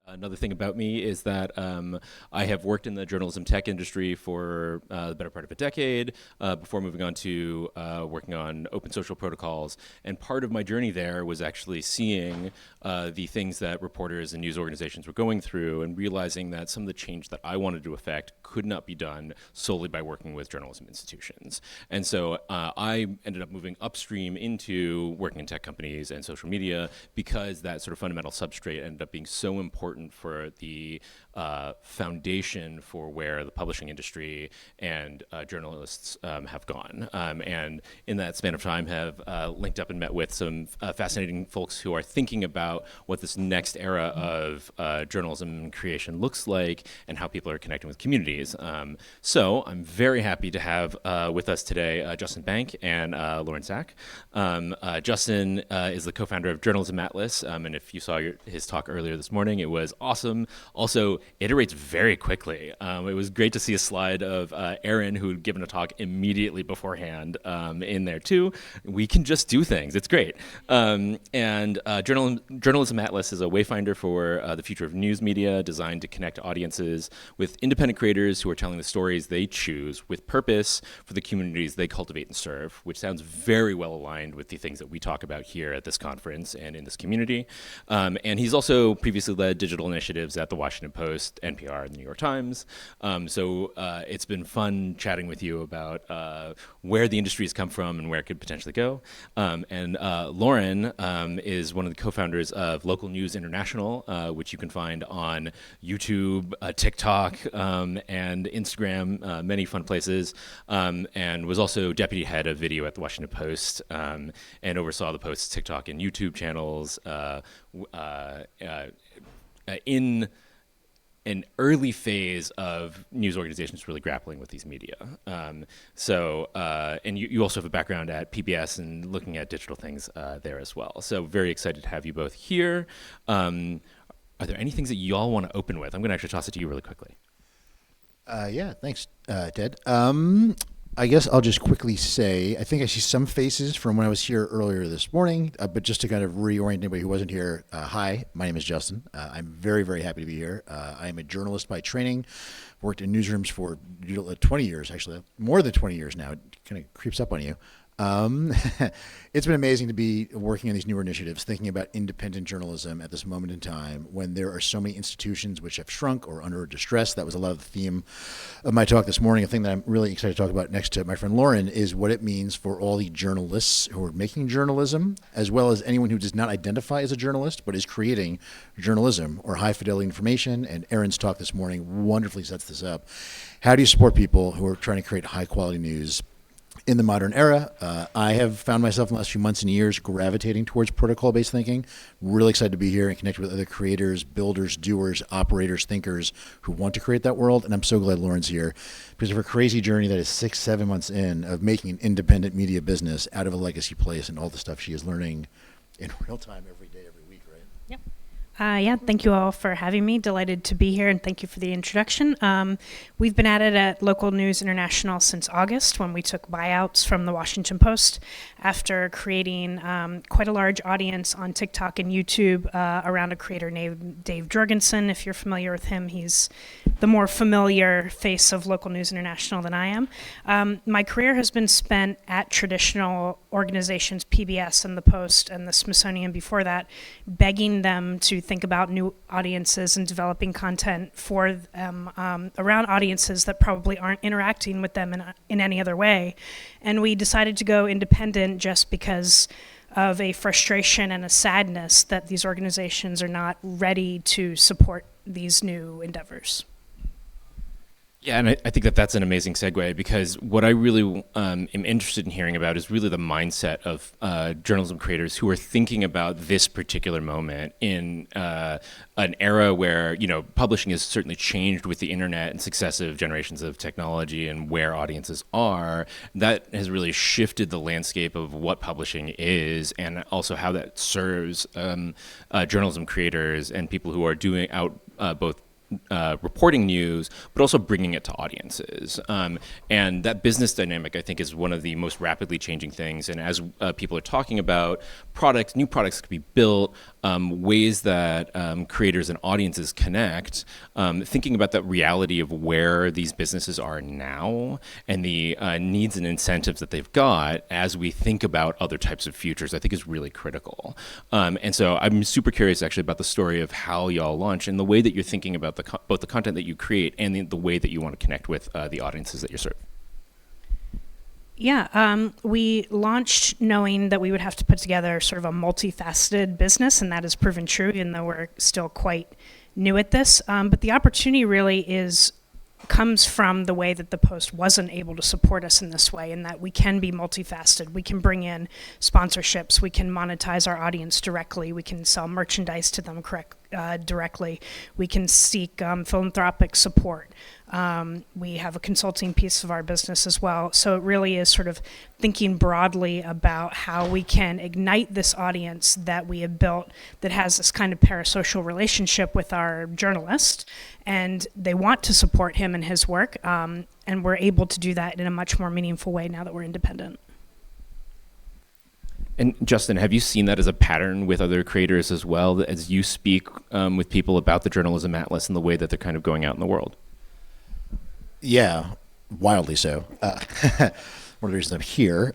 Another thing about me is that I have worked in the journalism tech industry for the better part of a decade before moving on to working on open social protocols. And part of my journey there was actually seeing the things that reporters and news organizations were going through and realizing that some of the change that I wanted to affect could not be done solely by working with journalism institutions. And so I ended up moving upstream into working in tech companies and social media because that sort of fundamental substrate ended up being so important for the foundation for where the publishing industry and journalists have gone. And in that span of time have linked up and met with some fascinating folks who are thinking about what this next era of journalism creation looks like and how people are connecting with communities. So I'm very happy to have with us today Justin Bank and Lauren Sack. Justin is the co-founder of Journalism Atlas, and if you saw his talk earlier this morning, it was awesome. Also, iterates very quickly. It was great to see a slide of Aaron, who had given a talk immediately beforehand in there too. We can just do things. It's great. Journalism Atlas is a wayfinder for the future of news media, designed to connect audiences with independent creators who are telling the stories they choose with purpose for the communities they cultivate and serve, which sounds very well aligned with the things that we talk about here at this conference and in this community. And he's also previously led digital initiatives at the Washington Post, NPR, and the New York Times. So it's been fun chatting with you about where the industry has come from and where it could potentially go. And Lauren is one of the co-founders of Local News International, which you can find on YouTube, TikTok, and Instagram, many fun places, and was also deputy head of video at the Washington Post, and oversaw the Post's TikTok and YouTube channels in an early phase of news organizations really grappling with these media. And you also have a background at PBS and looking at digital things there as well. So very excited to have you both here. Are there any things that you all want to open with? I'm going to actually toss it to you really quickly. Yeah, thanks, Ted. I guess I'll just quickly say, I think I see some faces from when I was here earlier this morning, but just to kind of reorient anybody who wasn't here, hi, my name is Justin. I'm very, very happy to be here. I am a journalist by training, worked in newsrooms for 20 years, actually, more than 20 years now. It kind of creeps up on you. It's been amazing to be working on these newer initiatives, thinking about independent journalism at this moment in time when there are so many institutions which have shrunk or under distress. That was a lot of the theme of my talk this morning. A thing that I'm really excited to talk about next to my friend Lauren is what it means for all the journalists who are making journalism, as well as anyone who does not identify as a journalist but is creating journalism or high fidelity information. And Aaron's talk this morning wonderfully sets this up. How do you support people who are trying to create high quality news in the modern era? I have found myself in the last few months and years gravitating towards protocol-based thinking. Really excited to be here and connect with other creators, builders, doers, operators, thinkers who want to create that world. And I'm so glad Lauren's here because of her crazy journey that is 6-7 months in of making an independent media business out of a legacy place and all the stuff she is learning in real time every day, every week, right? Yep. Yeah, thank you all for having me. Delighted to be here, and thank you for the introduction. We've been at it at Local News International since August, when we took buyouts from the Washington Post after creating quite a large audience on TikTok and YouTube around a creator named Dave Jorgensen. If you're familiar with him, he's the more familiar face of Local News International than I am. My career has been spent at traditional organizations, PBS and the Post and the Smithsonian before that, begging them to think about new audiences and developing content for them around audiences that probably aren't interacting with them in any other way. And we decided to go independent just because of a frustration and a sadness that these organizations are not ready to support these new endeavors. Yeah, and I think that that's an amazing segue, because what I really am interested in hearing about is really the mindset of journalism creators who are thinking about this particular moment in an era where, you know, publishing has certainly changed with the internet and successive generations of technology and where audiences are. That has really shifted the landscape of what publishing is, and also how that serves journalism creators and people who are doing out both reporting news, but also bringing it to audiences. And that business dynamic, I think, is one of the most rapidly changing things. And as people are talking about new products could be built, ways that creators and audiences connect, thinking about that reality of where these businesses are now and the needs and incentives that they've got as we think about other types of futures, I think is really critical. And so I'm super curious actually about the story of how y'all launch and the way that you're thinking about both the content that you create and the way that you want to connect with the audiences that you serve. Yeah, we launched knowing that we would have to put together sort of a multifaceted business, and that has proven true, even though we're still quite new at this. But the opportunity really comes from the way that the Post wasn't able to support us in this way, and that we can be multifaceted. We can bring in sponsorships, we can monetize our audience directly, we can sell merchandise to them directly, we can seek philanthropic support. We have a consulting piece of our business as well. So it really is sort of thinking broadly about how we can ignite this audience that we have built that has this kind of parasocial relationship with our journalist, and they want to support him and his work, and we're able to do that in a much more meaningful way now that we're independent. And Justin, have you seen that as a pattern with other creators as well, as you speak with people about the Journalism Atlas and the way that they're kind of going out in the world? Yeah, wildly so. One of the reasons I'm here.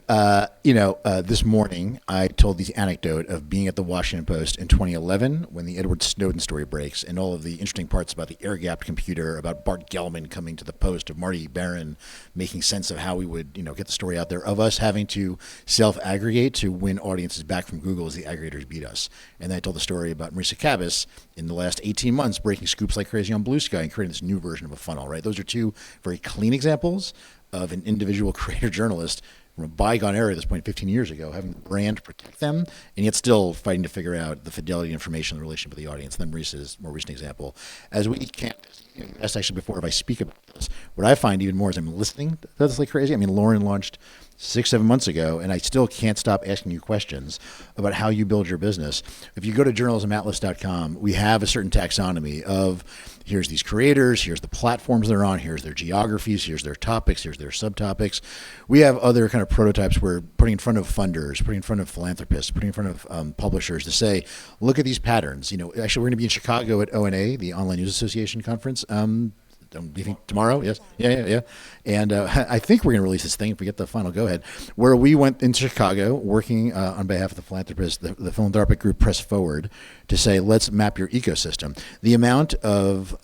This morning I told the anecdote of being at the Washington Post in 2011 when the Edward Snowden story breaks, and all of the interesting parts about the air-gapped computer, about Bart Gellman coming to the Post, of Marty Barron making sense of how we would, get the story out there, of us having to self-aggregate to win audiences back from Google as the aggregators beat us. And then I told the story about Marisa Kabas in the last 18 months breaking scoops like crazy on Bluesky and creating this new version of a funnel, right? Those are two very clean examples of an individual creator journalist from a bygone era at this point, 15 years ago, having the brand to protect them, and yet still fighting to figure out the fidelity of information, the relationship with the audience. And then Maurice's more recent example. As we can't, you asked actually before if I speak about this, what I find even more is I'm listening to this like crazy. I mean, Lauren launched 6-7 months ago, and I still can't stop asking you questions about how you build your business. If you go to journalismatlas.com, we have a certain taxonomy of here's these creators, here's the platforms they're on, here's their geographies, here's their topics, here's their subtopics. We have other kind of prototypes we're putting in front of funders, putting in front of philanthropists, putting in front of publishers to say, look at these patterns. Actually, we're going to be in Chicago at ONA, the Online News Association conference. Do you think tomorrow? Yes. Yeah. And I think we're going to release this thing if we get the final go-ahead, where we went into Chicago working on behalf of the philanthropists, the philanthropic group Press Forward, to say, let's map your ecosystem. The amount of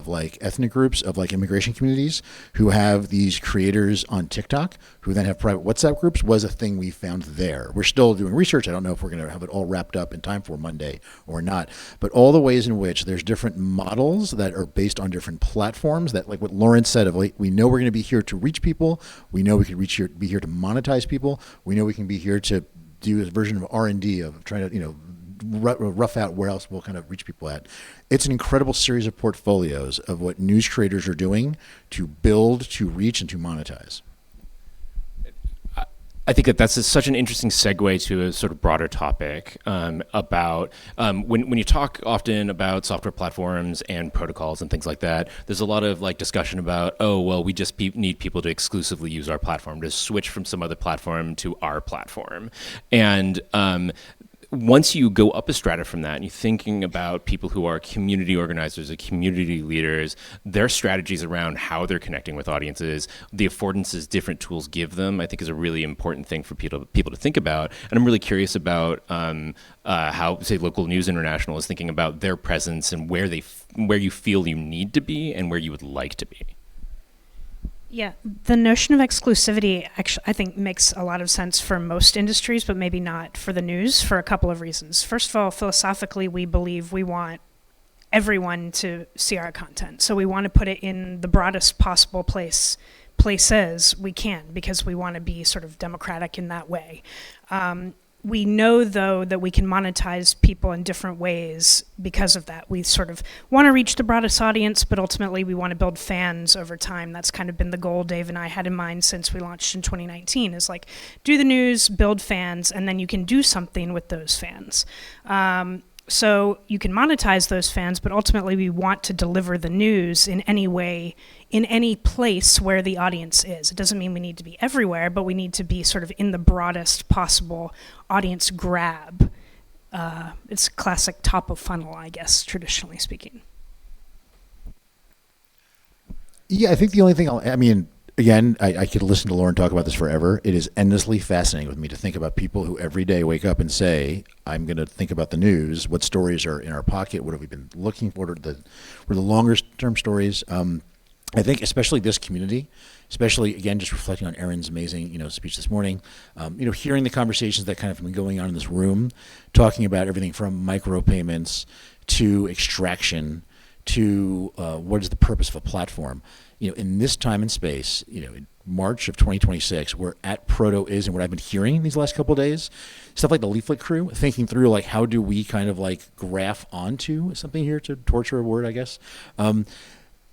like ethnic groups, of like immigration communities who have these creators on TikTok, who then have private WhatsApp groups, was a thing we found there. We're still doing research. I don't know if we're going to have it all wrapped up in time for Monday or not, but all the ways in which there's different models that are based on different platforms that, like what Lawrence said, of like, we know we're going to be here to reach people. We know we can be here to monetize people. We know we can be here to do a version of R&D of trying to, rough out where else we'll kind of reach people at. It's an incredible series of portfolios of what news creators are doing to build, to reach, and to monetize. I think that's such an interesting segue to a sort of broader topic about when you talk often about software platforms and protocols and things like that, there's a lot of like discussion about, we just need people to exclusively use our platform, to switch from some other platform to our platform. And once you go up a strata from that and you're thinking about people who are community organizers or community leaders, their strategies around how they're connecting with audiences, the affordances different tools give them, I think is a really important thing for people to think about. And I'm really curious about how, say, Local News International is thinking about their presence and where you feel you need to be and where you would like to be. Yeah, the notion of exclusivity actually, I think, makes a lot of sense for most industries, but maybe not for the news for a couple of reasons. First of all, philosophically, we believe we want everyone to see our content. So we want to put it in the broadest possible places we can, because we want to be sort of democratic in that way. We know, though, that we can monetize people in different ways because of that. We sort of want to reach the broadest audience, but ultimately we want to build fans over time. That's kind of been the goal Dave and I had in mind since we launched in 2019, is like, do the news, build fans, and then you can do something with those fans. So you can monetize those fans, but ultimately we want to deliver the news in any way, in any place where the audience is. It doesn't mean we need to be everywhere, but we need to be sort of in the broadest possible audience grab. It's classic top of funnel, I guess, traditionally speaking. Yeah, I think the only thing again, I could listen to Lauren talk about this forever. It is endlessly fascinating with me to think about people who every day wake up and say, I'm going to think about the news. What stories are in our pocket? What have we been looking for? What are the longer term stories? I think especially this community, especially, again, just reflecting on Erin's amazing, speech this morning, hearing the conversations that kind of have been going on in this room, talking about everything from micropayments to extraction to what is the purpose of a platform. In this time and space, in March of 2026, where ATProto is and what I've been hearing these last couple of days, stuff like the leaflet crew, thinking through like how do we kind of like graph onto something here, to torture a word, I guess.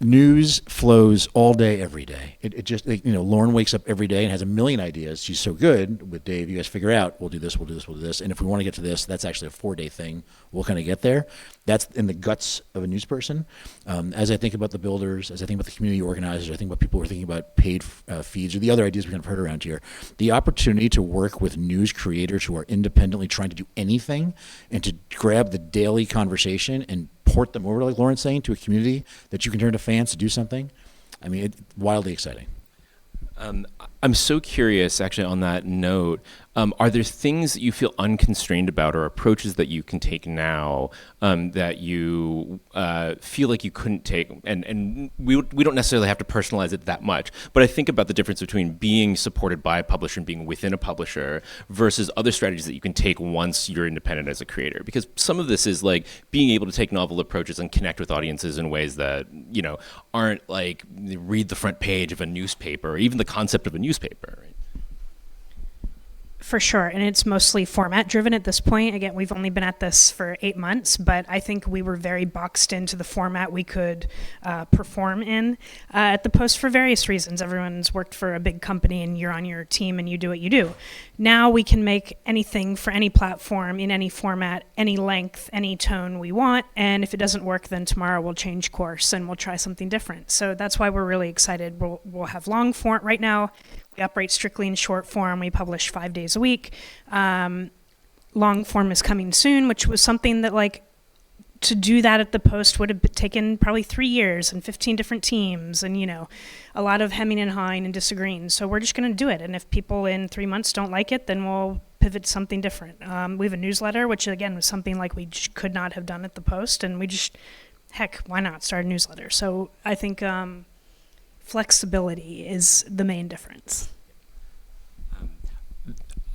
News flows all day, every day. It just, Lauren wakes up every day and has a million ideas. She's so good with Dave. You guys figure out, we'll do this, we'll do this, we'll do this. And if we want to get to this, that's actually a 4-day thing. We'll kind of get there. That's in the guts of a news person. As I think about the builders, as I think about the community organizers, I think about people who are thinking about paid feeds or the other ideas we kind of heard around here. The opportunity to work with news creators who are independently trying to do anything and to grab the daily conversation and port them over, like Lauren's saying, to a community that you can turn to fans to do something. It's wildly exciting. I'm so curious, actually, on that note, are there things that you feel unconstrained about or approaches that you can take now that you feel like you couldn't take? And we don't necessarily have to personalize it that much, but I think about the difference between being supported by a publisher and being within a publisher versus other strategies that you can take once you're independent as a creator. Because some of this is like being able to take novel approaches and connect with audiences in ways that, aren't like read the front page of a newspaper or even the concept of a newspaper, right? For sure, and it's mostly format driven at this point. Again, we've only been at this for 8 months, but I think we were very boxed into the format we could perform in at the Post for various reasons. Everyone's worked for a big company and you're on your team and you do what you do. Now we can make anything for any platform in any format, any length, any tone we want, and if it doesn't work, then tomorrow we'll change course and we'll try something different. So that's why we're really excited. We'll have long form. Right now, we operate strictly in short form. We publish 5 days a week. Long form is coming soon, which was something that to do that at the Post would have taken probably 3 years and 15 different teams and, a lot of hemming and hawing and disagreeing. So we're just going to do it. And if people in 3 months don't like it, then we'll pivot to something different. We have a newsletter, which again was something like we just could not have done at the Post. And we just, heck, why not start a newsletter? So I think flexibility is the main difference.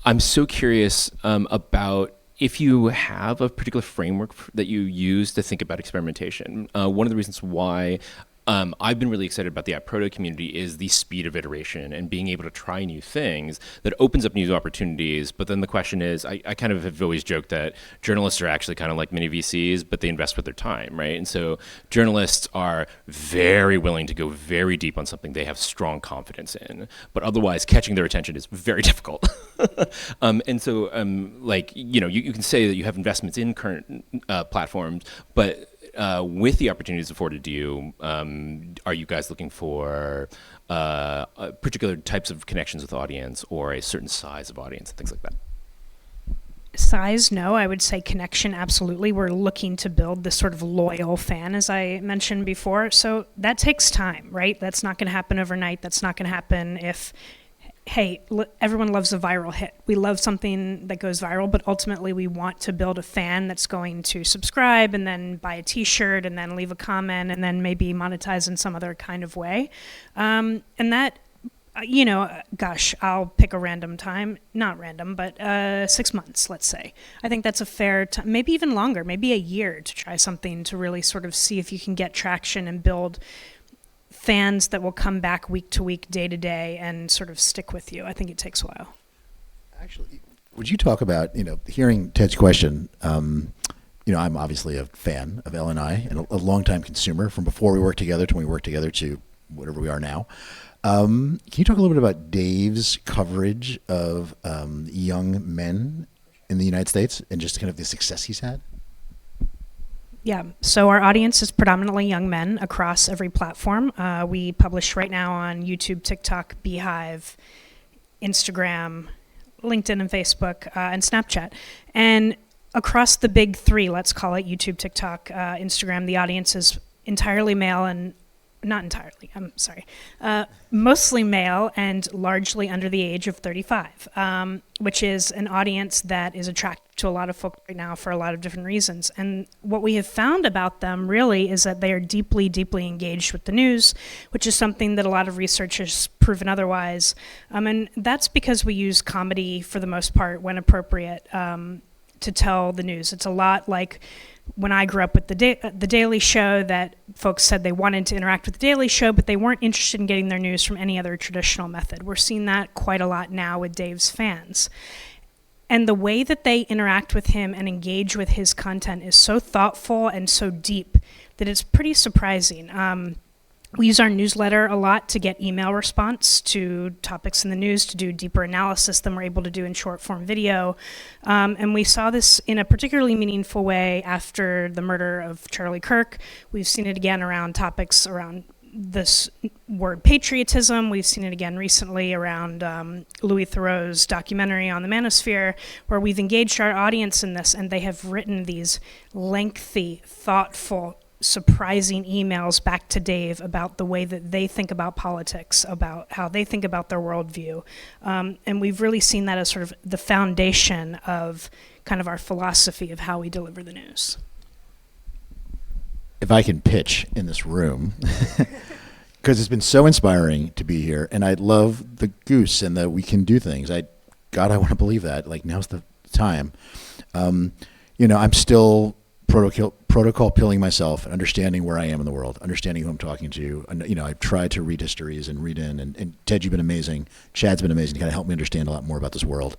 I'm so curious about if you have a particular framework that you use to think about experimentation. One of the reasons why I've been really excited about the ATProto community is the speed of iteration and being able to try new things that opens up new opportunities. But then the question is, I kind of have always joked that journalists are actually kind of like mini VCs, but they invest with their time, right? And so journalists are very willing to go very deep on something they have strong confidence in, but otherwise catching their attention is very difficult. And so, you can say that you have investments in current platforms, but with the opportunities afforded to you, are you guys looking for particular types of connections with audience or a certain size of audience and things like that? Size, no. I would say connection, absolutely. We're looking to build this sort of loyal fan, as I mentioned before. So that takes time, right? That's not going to happen overnight. That's not going to happen if... Hey, everyone loves a viral hit. We love something that goes viral, but ultimately we want to build a fan that's going to subscribe and then buy a t-shirt and then leave a comment and then maybe monetize in some other kind of way. And that, I'll pick a random time, not random, but 6 months, let's say. I think that's a fair time, maybe even longer, maybe a year to try something to really sort of see if you can get traction and build fans that will come back week to week, day to day, and sort of stick with you. I think it takes a while. Actually, would you talk about, hearing Ted's question, I'm obviously a fan of LNI and a longtime consumer from before we worked together to when we worked together to whatever we are now. Can you talk a little bit about Dave's coverage of young men in the United States and just kind of the success he's had? Yeah, so our audience is predominantly young men across every platform. We publish right now on YouTube, TikTok, Beehive, Instagram, LinkedIn and Facebook, and Snapchat. And across the big three, let's call it YouTube, TikTok, Instagram, the audience is entirely male and not entirely, I'm sorry, mostly male and largely under the age of 35, which is an audience that is attracted to a lot of folk right now for a lot of different reasons. And what we have found about them really is that they are deeply, deeply engaged with the news, which is something that a lot of research has proven otherwise. And that's because we use comedy for the most part when appropriate to tell the news. It's a lot like when I grew up with the Daily Show, that folks said they wanted to interact with the Daily Show, but they weren't interested in getting their news from any other traditional method. We're seeing that quite a lot now with Dave's fans. And the way that they interact with him and engage with his content is so thoughtful and so deep that it's pretty surprising. We use our newsletter a lot to get email response to topics in the news, to do deeper analysis than we're able to do in short form video. And we saw this in a particularly meaningful way after the murder of Charlie Kirk. We've seen it again around topics around this word patriotism. We've seen it again recently around Louis Theroux's documentary on the manosphere, where we've engaged our audience in this, and they have written these lengthy, thoughtful, surprising emails back to Dave about the way that they think about politics, about how they think about their worldview. And we've really seen that as sort of the foundation of kind of our philosophy of how we deliver the news. If I can pitch in this room, because it's been so inspiring to be here, and I love the goose and that we can do things. God, I want to believe that. Like, now's the time. I'm still protocol pilling myself, understanding where I am in the world, understanding who I'm talking to. And, I've tried to read histories and read in. And Ted, you've been amazing. Chad's been amazing to kind of help me understand a lot more about this world.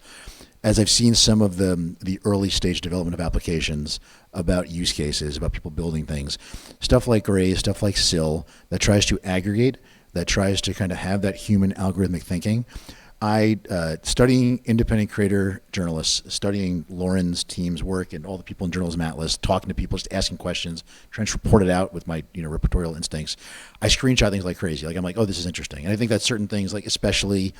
As I've seen some of the early stage development of applications, about use cases, about people building things, stuff like Graze, stuff like SIL, that tries to aggregate, that tries to kind of have that human algorithmic thinking. Studying independent creator journalists, studying Lauren's team's work and all the people in Journalism Atlas, talking to people, just asking questions, trying to report it out with my reportorial instincts. I screenshot things like crazy. Like, I'm like, oh, this is interesting. And I think that certain things, like especially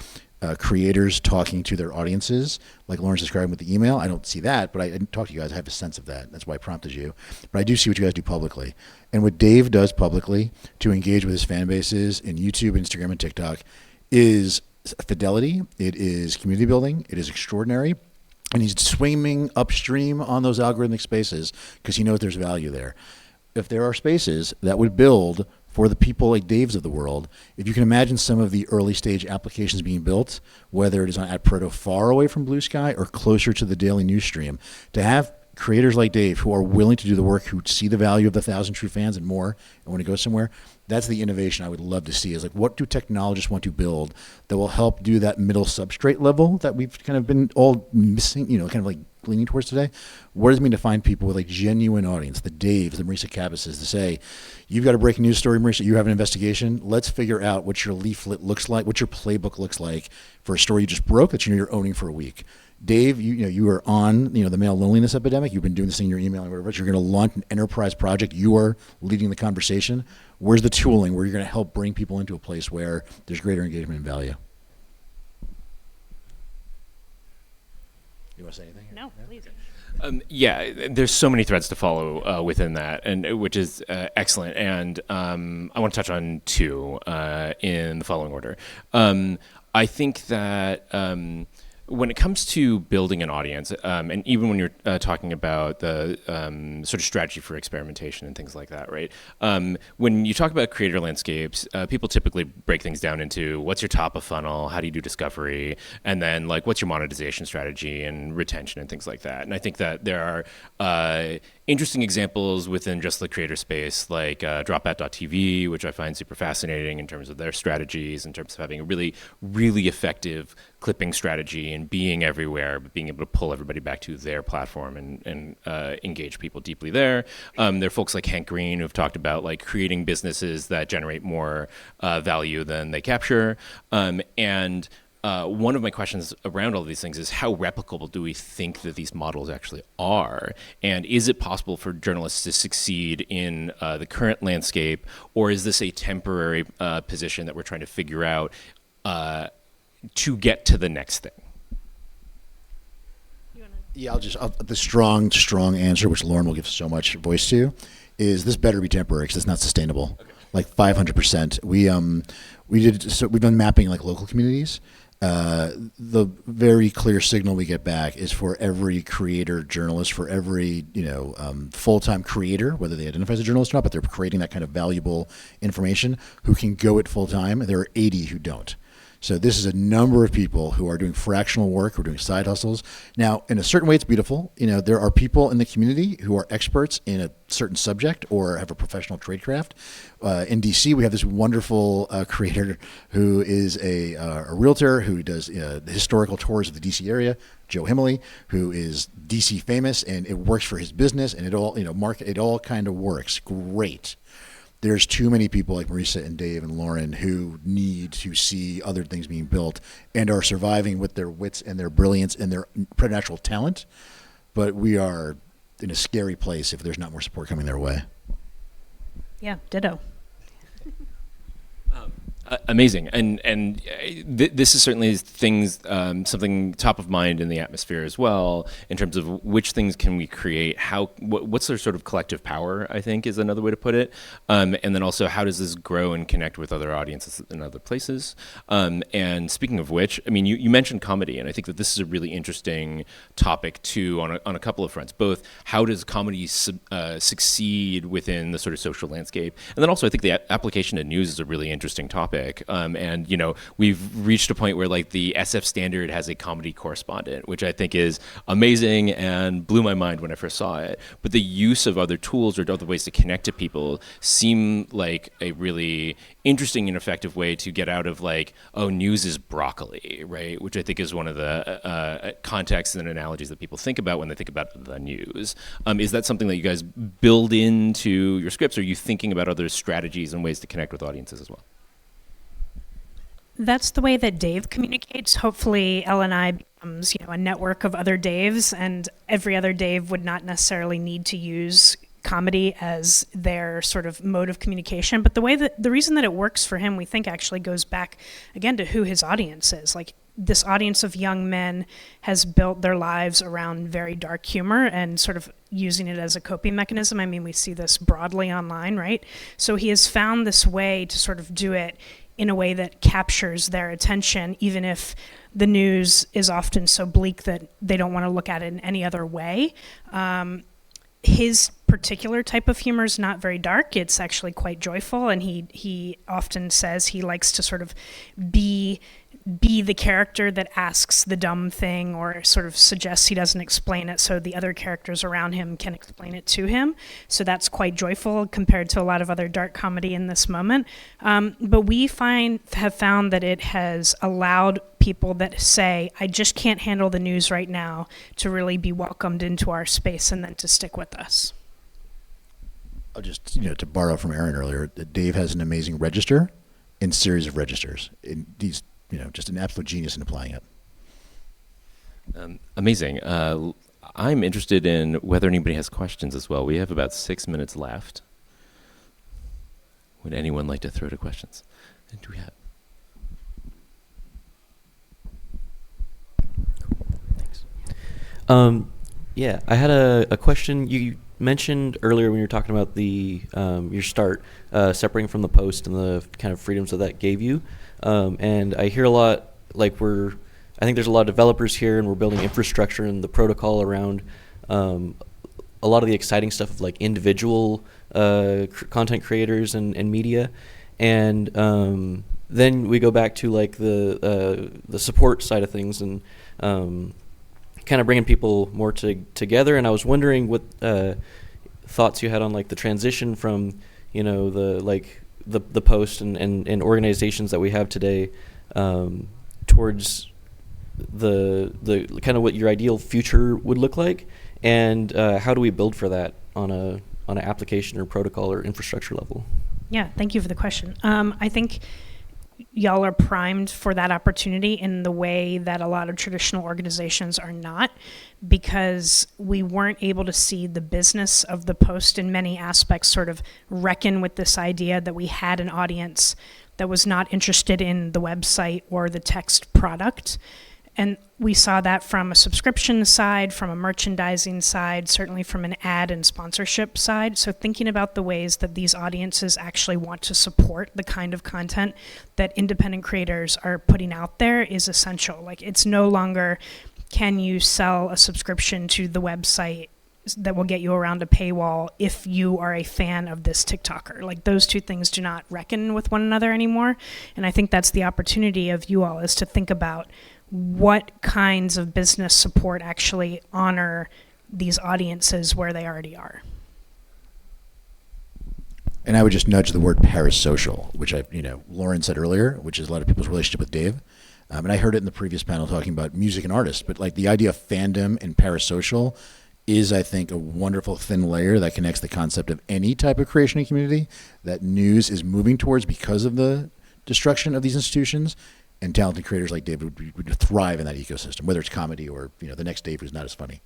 creators talking to their audiences, like Lauren's describing with the email, I don't see that, but I didn't talk to you guys. I have a sense of that. That's why I prompted you. But I do see what you guys do publicly. And what Dave does publicly to engage with his fan bases in YouTube, Instagram, and TikTok is fidelity, it is community building, it is extraordinary, and he's swimming upstream on those algorithmic spaces because he knows there's value there. If there are spaces that would build for the people like Dave's of the world, if you can imagine some of the early stage applications being built, whether it is on ATProto far away from Bluesky or closer to the daily news stream, to have creators like Dave who are willing to do the work, who see the value of the 1,000 true fans and more, and want to go somewhere, that's the innovation I would love to see, is like, what do technologists want to build that will help do that middle substrate level that we've kind of been all missing, kind of like leaning towards today? What does it mean to find people with a genuine audience, the Daves, the Marisa Cabbases, to say, you've got a breaking news story, Marisa, you have an investigation, let's figure out what your leaflet looks like, what your playbook looks like for a story you just broke that you're owning for a week. Dave, you are on the male loneliness epidemic. You've been doing this thing, you're emailing, whatever. You're going to launch an enterprise project. You are leading the conversation. Where's the tooling where you're going to help bring people into a place where there's greater engagement and value? You want to say anything? No, please. There's so many threads to follow within that, and which is excellent. And I want to touch on two in the following order. I think that when it comes to building an audience, and even when you're talking about the sort of strategy for experimentation and things like that, right? When you talk about creator landscapes, people typically break things down into what's your top of funnel, how do you do discovery, and then like what's your monetization strategy and retention and things like that. And I think that there are interesting examples within just the creator space, like Dropbat.tv, which I find super fascinating in terms of their strategies, in terms of having a really, really effective clipping strategy and being everywhere, but being able to pull everybody back to their platform and engage people deeply there. There are folks like Hank Green who've talked about like creating businesses that generate more value than they capture. And one of my questions around all of these things is how replicable do we think that these models actually are? And is it possible for journalists to succeed in the current landscape, or is this a temporary position that we're trying to figure out to get to the next thing? Yeah, the strong answer, which Lauren will give so much voice to, is this better be temporary because it's not sustainable. Okay. Like 500%. We've done mapping like local communities. The very clear signal we get back is for every creator journalist, for every full-time creator, whether they identify as a journalist or not, but they're creating that kind of valuable information, who can go it full-time. There are 80 who don't. So this is a number of people who are doing fractional work, who are doing side hustles. Now, in a certain way, it's beautiful. There are people in the community who are experts in a certain subject or have a professional trade craft. In DC, we have this wonderful creator who is a realtor who does the historical tours of the DC area, Joe Himmeley, who is DC famous, and it works for his business, and it all kind of works great. There's too many people like Marisa and Dave and Lauren who need to see other things being built and are surviving with their wits and their brilliance and their preternatural talent. But we are in a scary place if there's not more support coming their way. Yeah, ditto. Amazing, and this is certainly something top of mind in the atmosphere as well, in terms of which things can we create, what's their sort of collective power, I think is another way to put it, and then also how does this grow and connect with other audiences in other places. And speaking of which, I mean, you mentioned comedy, and I think that this is a really interesting topic too on a couple of fronts. Both how does comedy succeed within the sort of social landscape, and then also I think the application to news is a really interesting topic. And we've reached a point where like the SF Standard has a comedy correspondent, which I think is amazing and blew my mind when I first saw it. But the use of other tools or other ways to connect to people seem like a really interesting and effective way to get out of like, oh, news is broccoli, right? Which I think is one of the contexts and analogies that people think about when they think about the news. Is that something that you guys build into your scripts? Or are you thinking about other strategies and ways to connect with audiences as well? That's the way that Dave communicates. Hopefully, LNI becomes, a network of other Daves, and every other Dave would not necessarily need to use comedy as their sort of mode of communication. But the reason that it works for him, we think, actually goes back again to who his audience is. Like, this audience of young men has built their lives around very dark humor and sort of using it as a coping mechanism. I mean, we see this broadly online, right? So he has found this way to sort of do it in a way that captures their attention, even if the news is often so bleak that they don't want to look at it in any other way. His particular type of humor is not very dark. It's actually quite joyful, and he often says he likes to sort of be the character that asks the dumb thing or sort of suggests he doesn't explain it so the other characters around him can explain it to him. So that's quite joyful compared to a lot of other dark comedy in this moment. But we have found that it has allowed people that say, I just can't handle the news right now, to really be welcomed into our space and then to stick with us. I'll just, to borrow from Aaron earlier, Dave has an amazing register and series of registers. He's just an absolute genius in applying it. Amazing. I'm interested in whether anybody has questions as well. We have about 6 minutes left. Would anyone like to throw to questions? And do we have? Cool. Thanks. Yeah, I had a question. You mentioned earlier when you were talking about the your start, separating from the Post and the kind of freedoms that gave you. And I hear a lot, I think there's a lot of developers here, and we're building infrastructure and the protocol around a lot of the exciting stuff of like individual content creators and media. And then we go back to like the support side of things and kind of bringing people more together. And I was wondering what thoughts you had on like the transition from, the Post and organizations that we have today towards the kind of what your ideal future would look like, and how do we build for that on an application or protocol or infrastructure level? Yeah, thank you for the question. I think y'all are primed for that opportunity in the way that a lot of traditional organizations are not, because we weren't able to see the business of the post in many aspects sort of reckon with this idea that we had an audience that was not interested in the website or the text product. And we saw that from a subscription side, from a merchandising side, certainly from an ad and sponsorship side. So thinking about the ways that these audiences actually want to support the kind of content that independent creators are putting out there is essential. Like, it's no longer, can you sell a subscription to the website that will get you around a paywall if you are a fan of this TikToker. Like, those two things do not reckon with one another anymore. And I think that's the opportunity of you all, is to think about what kinds of business support actually honor these audiences where they already are. And I would just nudge the word parasocial, which Lauren said earlier, which is a lot of people's relationship with Dave. And I heard it in the previous panel talking about music and artists, but like the idea of fandom and parasocial is, I think, a wonderful thin layer that connects the concept of any type of creation and community that news is moving towards because of the destruction of these institutions. And talented creators like Dave would thrive in that ecosystem, whether it's comedy or the next Dave who's not as funny.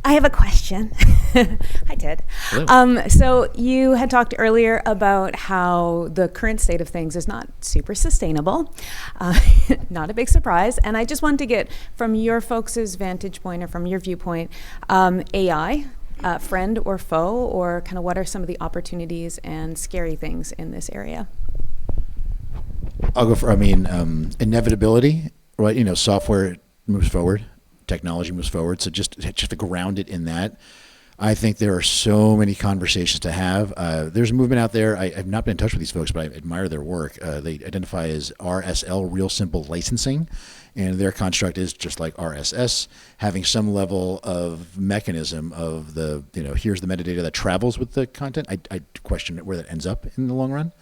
I have a question. Hi, Ted. So you had talked earlier about how the current state of things is not super sustainable. Not a big surprise. And I just wanted to get, from your folks' vantage point or from your viewpoint, AI, friend or foe, or kind of what are some of the opportunities and scary things in this area? I'll go for, inevitability, right? Software moves forward, technology moves forward. So just to ground it in that, I think there are so many conversations to have. There's a movement out there. I've not been in touch with these folks, but I admire their work. They identify as RSL, Real Simple Licensing, and their construct is just like RSS, having some level of mechanism of the, here's the metadata that travels with the content. I question where that ends up in the long run.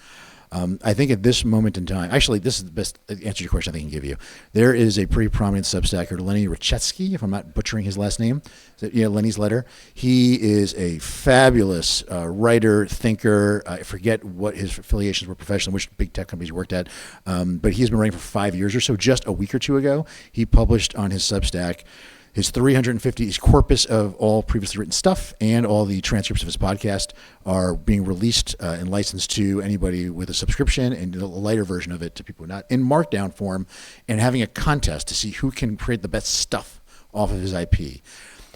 I think at this moment in time, actually, this is the best answer to your question I think I can give you. There is a pretty prominent Substacker, Lenny Rychetsky, if I'm not butchering his last name. Lenny's Letter. He is a fabulous writer, thinker. I forget what his affiliations were professionally, which big tech companies he worked at. But he's been writing for 5 years or so. Just a week or two ago, he published on his Substack his 350 corpus of all previously written stuff, and all the transcripts of his podcast are being released and licensed to anybody with a subscription, and a lighter version of it to people who are not, in markdown form, and having a contest to see who can create the best stuff off of his IP.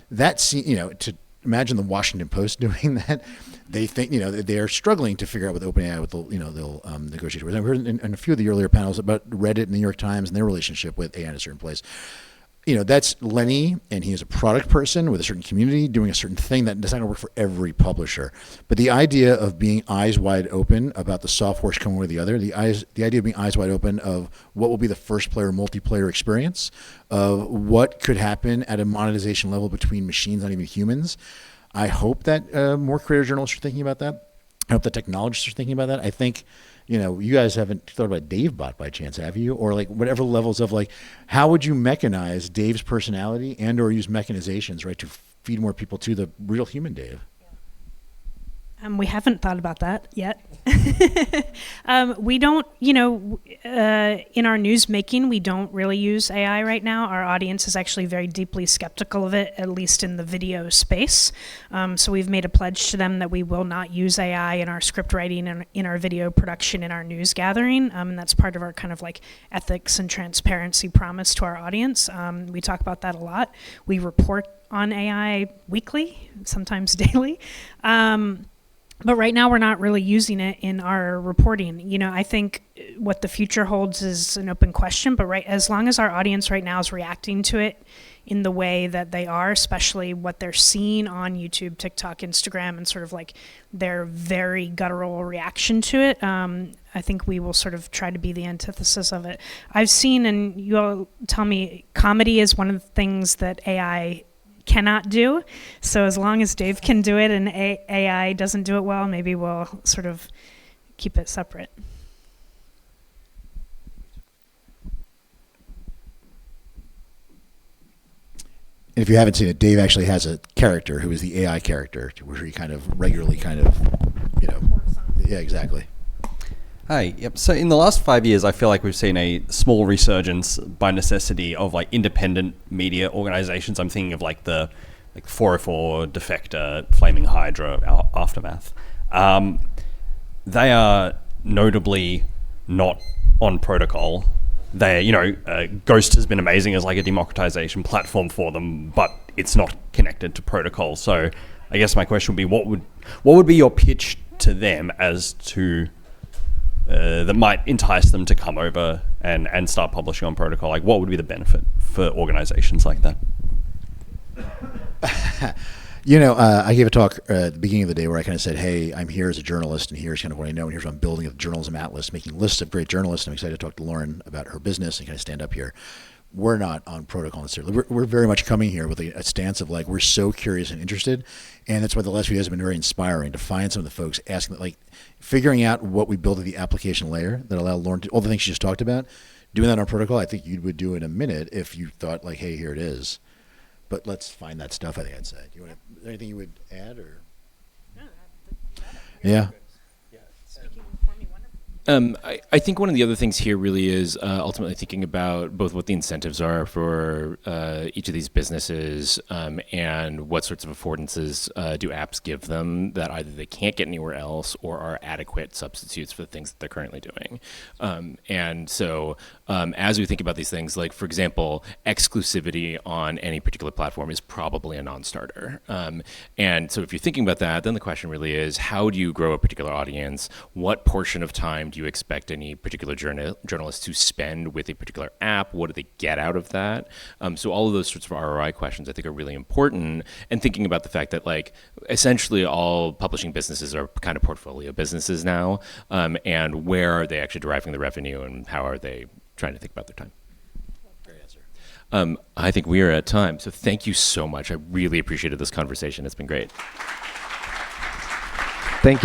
That's, to imagine the Washington Post doing that, they think, they are struggling to figure out with OpenAI what they'll negotiate with. I've heard in a few of the earlier panels about Reddit and the New York Times and their relationship with AI in a certain place. That's Lenny, and he is a product person with a certain community doing a certain thing that's not going to work for every publisher. But the idea of being eyes wide open about the software's coming with the other, the idea of being eyes wide open of what will be the first player multiplayer experience, of what could happen at a monetization level between machines, not even humans. I hope that more creator journalists are thinking about that. I hope that technologists are thinking about that. I think, you guys haven't thought about DaveBot by chance, have you? Or like whatever levels of like, how would you mechanize Dave's personality and or use mechanizations, right, to feed more people to the real human Dave? We haven't thought about that yet. We don't, in our news making, we don't really use AI right now. Our audience is actually very deeply skeptical of it, at least in the video space. So we've made a pledge to them that we will not use AI in our script writing and in our video production, in our news gathering. And that's part of our kind of like ethics and transparency promise to our audience. We talk about that a lot. We report on AI weekly, sometimes daily. But right now, we're not really using it in our reporting. I think what the future holds is an open question, but as long as our audience right now is reacting to it in the way that they are, especially what they're seeing on YouTube, TikTok, Instagram, and sort of like their very guttural reaction to it, I think we will sort of try to be the antithesis of it. I've seen, and you all tell me, comedy is one of the things that AI cannot do. So as long as Dave can do it and AI doesn't do it well, maybe we'll sort of keep it separate. And if you haven't seen it, Dave actually has a character who is the AI character, where he kind of regularly Yeah, exactly. Hi. Yep. So in the last 5 years, I feel like we've seen a small resurgence by necessity of like independent media organizations. I'm thinking of like the 404, Defector, Flaming Hydra, Aftermath. They are notably not on protocol. Ghost has been amazing as like a democratization platform for them, but it's not connected to protocol. So I guess my question would be, what would be your pitch to them as to that might entice them to come over and start publishing on protocol? Like, what would be the benefit for organizations like that? I gave a talk at the beginning of the day where I kind of said, hey, I'm here as a journalist, and here's kind of what I know, and here's what I'm building a journalism atlas, making lists of great journalists. I'm excited to talk to Lauren about her business and kind of stand up here. We're not on protocol necessarily. We're very much coming here with a stance of like, we're so curious and interested, and that's why the last few days have been very inspiring to find some of the folks asking, like, figuring out what we build at the application layer that allow Lauren to, all the things she just talked about, doing that on protocol. I think you would do in a minute if you thought like, hey, here it is. But let's find that stuff, I think I'd say. Do you want to, is there anything you would add? Or? Yeah. I think one of the other things here really is ultimately thinking about both what the incentives are for each of these businesses and what sorts of affordances do apps give them that either they can't get anywhere else or are adequate substitutes for the things that they're currently doing. And so as we think about these things, like, for example, exclusivity on any particular platform is probably a non-starter. And so if you're thinking about that, then the question really is, how do you grow a particular audience? What portion of time do you expect any particular journalist to spend with a particular app? What do they get out of that? So all of those sorts of ROI questions I think are really important, and thinking about the fact that, like, essentially all publishing businesses are kind of portfolio businesses now, and where are they actually deriving the revenue, and how are they trying to think about their time? Great answer. I think we are at time, so thank you so much. I really appreciated this conversation. It's been great. Thank you.